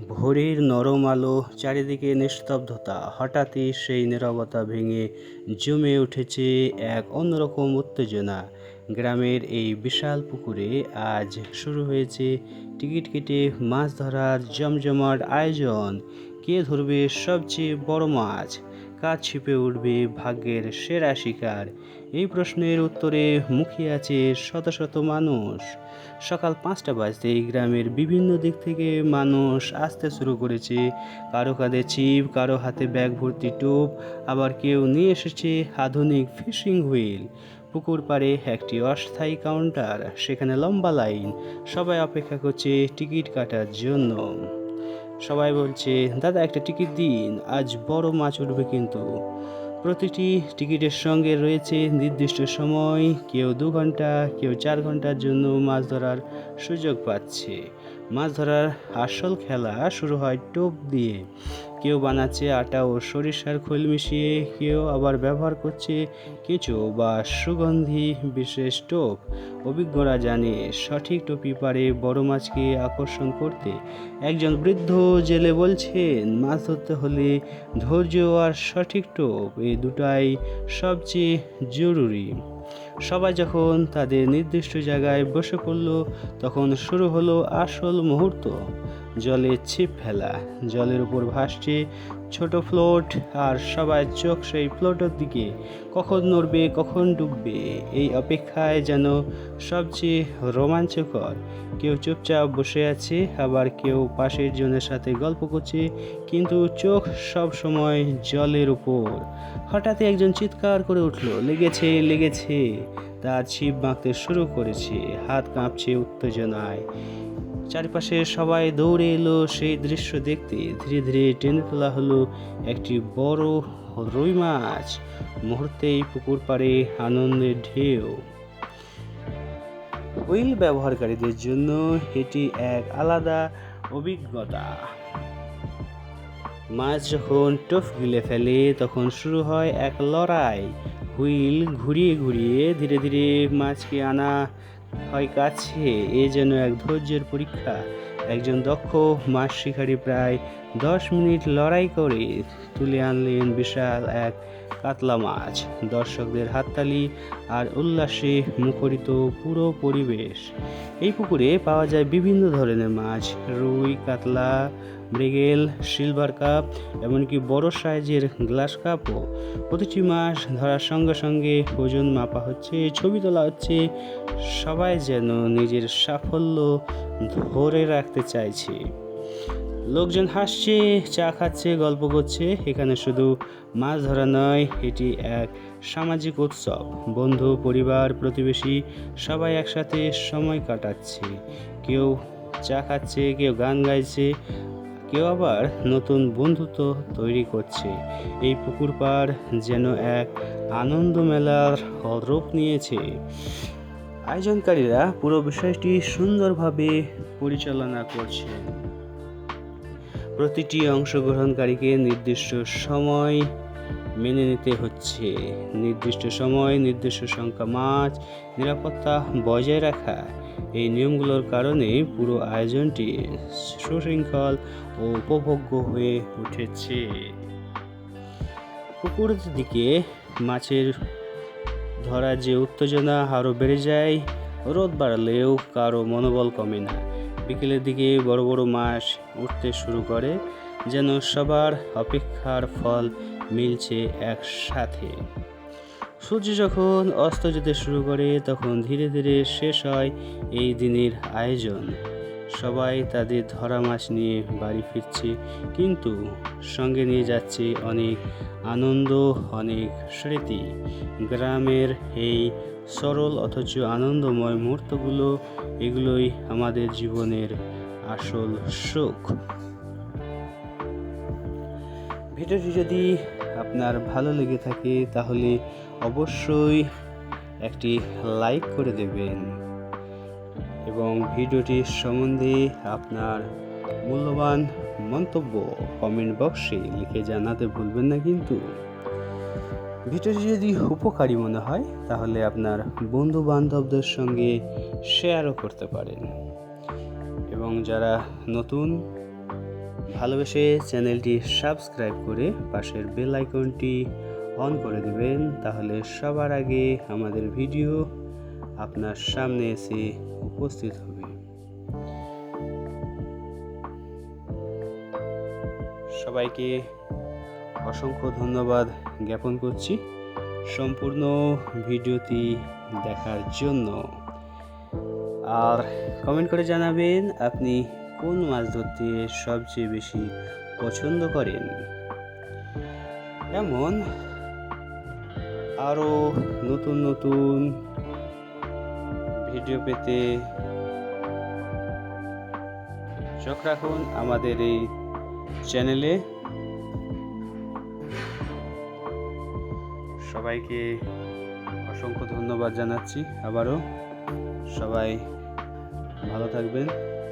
ভোরের নরম আলো, চারিদিকে নিস্তব্ধতা। হঠাৎই সেই নীরবতা ভেঙে জমে উঠেছে এক অন্যরকম উত্তেজনা। গ্রামের এই বিশাল পুকুরে আজ শুরু হয়েছে টিকিট কেটে মাছ ধরার জমজমাট আয়োজন। কে ধরবে সবচেয়ে বড় মাছ? কার ছিপে উঠবে ভাগ্যের সেরা শিকার? এই প্রশ্নের উত্তরে মুখিয়ে আছে শত শত মানুষ। সকাল 5টা বাজতেই গ্রামের বিভিন্ন দিক থেকে মানুষ আসতে শুরু করেছে। কারো কাঁধে ছিপ, কারো হাতে ব্যাগ ভর্তি টোপ, আবার কেউ নিয়ে এসেছে আধুনিক ফিশিং হুইল। পুকুর পাড়ে একটি অস্থায়ী কাউন্টার, সেখানে লম্বা লাইন। সবাই অপেক্ষা করছে টিকিট কাটার জন্য। সবাই বলছে, দাদা একটা টিকিট দিন, আজ বড় মাছ উঠবে কিন্তু। প্রতিটি টিকিটের সঙ্গে রয়েছে নির্দিষ্ট সময়, কেউ 2 ঘন্টা, কেউ 4 ঘন্টার জন্য মাছ ধরার সুযোগ পাচ্ছে। মাছ ধরার আসল খেলা শুরু হয় টোপ দিয়ে। কেউ বানাচ্ছে আটা ও সরিষার খোল মিশিয়ে, কেউ আবার ব্যবহার করছে কেঁচো বা সুগন্ধি বিশেষ টোপ। অভিজ্ঞরা জানে সঠিক টোপই পারে বড় মাছকে আকর্ষণ করতে। একজন বৃদ্ধ জেলে বলছেন, মাছ ধরতে হলে ধৈর্য আর সঠিক টোপ, এই দুটাই সবচেয়ে জরুরি। সবাই যখন তাদের নির্দিষ্ট জায়গায় বসে পড়ল, তখন শুরু হলো আসল মুহূর্ত। জলে ছিপ ফেলা, জলের উপর ভাসছে ছোট ফ্লোট, আর সবাই চোখ সেই ফ্লোটের দিকে। কখন নড়বে, কখন ডুববে, এই অপেক্ষায় যেন সবচেয়ে রোমাঞ্চকর। কেউ চুপচাপ বসে আছে, আবার কেউ পাশের জনের সাথে গল্প করছে, কিন্তু চোখ সব সময় জলের উপর। হঠাৎ একজন চিৎকার করে উঠল, লেগেছে লেগেছে। তার ছিপ বাঁকতে শুরু করেছে, হাত কাঁপছে উত্তেজনায়। চারপাশে সবাই দৌড়ে এলো সেই দৃশ্য দেখতে। ধীরে ধীরে টেনে তোলা হলো একটি বড় রুই মাছ। মুহূর্তেই পুকুর পাড়ে আনন্দের ঢেউ। হুইল ব্যবহারকারীদের জন্য এটি এক আলাদা অভিজ্ঞতা। মাছ যখন টোপ গিলে ফেলে, তখন শুরু হয় এক লড়াই। হুইল ঘুরিয়ে ঘুরিয়ে ধীরে ধীরে মাছকে আনা হয় কাছে। এ যেন এক ধৈর্যের পরীক্ষা। একজন দক্ষ মাছ শিকারী প্রায় 10 মিনিট লড়াই করে তুলে আনলেন বিশাল এক কাতলা মাছ। দর্শকদের হাততালি আর উল্লাসে মুখরিত পুরো পরিবেশ। এই পুকুরে পাওয়া যায় বিভিন্ন ধরনের মাছ, রুই, কাতলা, মৃগেল, সিলভার কাপ, এমনকি বড় সাইজের গ্লাস কাপও। প্রতিটি মাছ ধরার সঙ্গে সঙ্গে ওজন মাপা হচ্ছে, ছবি তোলা হচ্ছে। সবাই যেন নিজের সাফল্য ধরে রাখতে চাইছে। লোকজন হাসছে, চা খাচ্ছে, গল্প করছে। এখানে শুধু মাছ ধরা নয়, এটি এক সামাজিক উৎসব। বন্ধু, পরিবার, প্রতিবেশী সবাই একসাথে সময় কাটাচ্ছে। কেউ চা খাচ্ছে, কেউ গান গাইছে, কেউ আবার নতুন বন্ধুত্ব তৈরি করছে। এই পুকুর পাড় যেন এক আনন্দ মেলার রূপ নিয়েছে। আয়োজনকারীরা পুরো বিষয়টি সুন্দরভাবে পরিচালনা করছেন। প্রতিটি অংশগ্রহণকারীকে নির্দিষ্ট সময় মেনে নিতে হচ্ছে। নির্দিষ্ট সময়, নির্দিষ্ট সংখ্যা মাছ, নিরাপত্তা বজায় রাখা, এই নিয়মগুলোর কারণে পুরো আয়োজনটি সুশৃঙ্খল ও উপভোগ্য হয়ে উঠেছে। পুকুরের দিকে মাছের ধরার যে উত্তেজনা আরও বেড়ে যায়। রোদ বাড়লেও কারো মনোবল কমে না। বিকেলের দিকে বড় বড় মাছ উঠতে শুরু করে, যেন সবার অপেক্ষার ফল মিলছে একসাথে। সূর্য যখন অস্ত যেতে শুরু করে, তখন ধীরে ধীরে শেষ হয় এই দিনের আয়োজন। সবাই তাদের ধরা মাছ নিয়ে বাড়ি ফিরছে, কিন্তু সঙ্গে নিয়ে যাচ্ছে অনেক আনন্দ, অনেক স্মৃতি। গ্রামের এই সরল অথচ আনন্দময় মুহূর্তগুলো, এগুলোই আমাদের জীবনের আসল সুখ। ভিডিওটি যদি আপনার ভালো লেগে থাকে, তাহলে অবশ্যই একটি লাইক করে দেবেন এবং ভিডিওটির সম্বন্ধে আপনার মূল্যবান মন্তব্য কমেন্ট বক্সে লিখে জানাতে ভুলবেন না। কিন্তু ভিডিওটি যদি উপকারী মনে হয়, তাহলে আপনার বন্ধু বান্ধবদের সঙ্গে শেয়ারও করতে পারেন। এবং যারা নতুন ভালোবেসে চ্যানেলটি সাবস্ক্রাইব করে পাশের বেল আইকনটি অন করে দিবেন, তাহলে সবার আগে আমাদের ভিডিও আপনার সামনে এসে উপস্থিত হবে। সবাইকে অসংখ্য ধন্যবাদ জ্ঞাপন করছি সম্পূর্ণ ভিডিওটি দেখার জন্য। আর কমেন্ট করে জানাবেন আপনি কোন মাছ ধরতে সবচেয়ে বেশি পছন্দ করেন। এমন আরও নতুন নতুন ভিডিও পেতে চোখ রাখুন আমাদের এই চ্যানেলে। সবাইকে অসংখ্য ধন্যবাদ জানাচ্ছি আবারও। সবাই ভালো থাকবেন,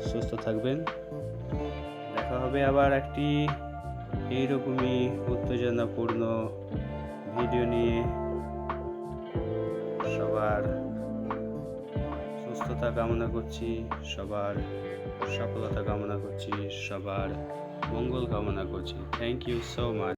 সুস্থ থাকবেন। দেখা হবে আবার একটি এইরকমই উত্তেজনাপূর্ণ ভিডিও নিয়ে। সবার সুস্থতা কামনা করছি, সবার সফলতা কামনা করছি, সবার মঙ্গল কামনা করছি। Thank you so much.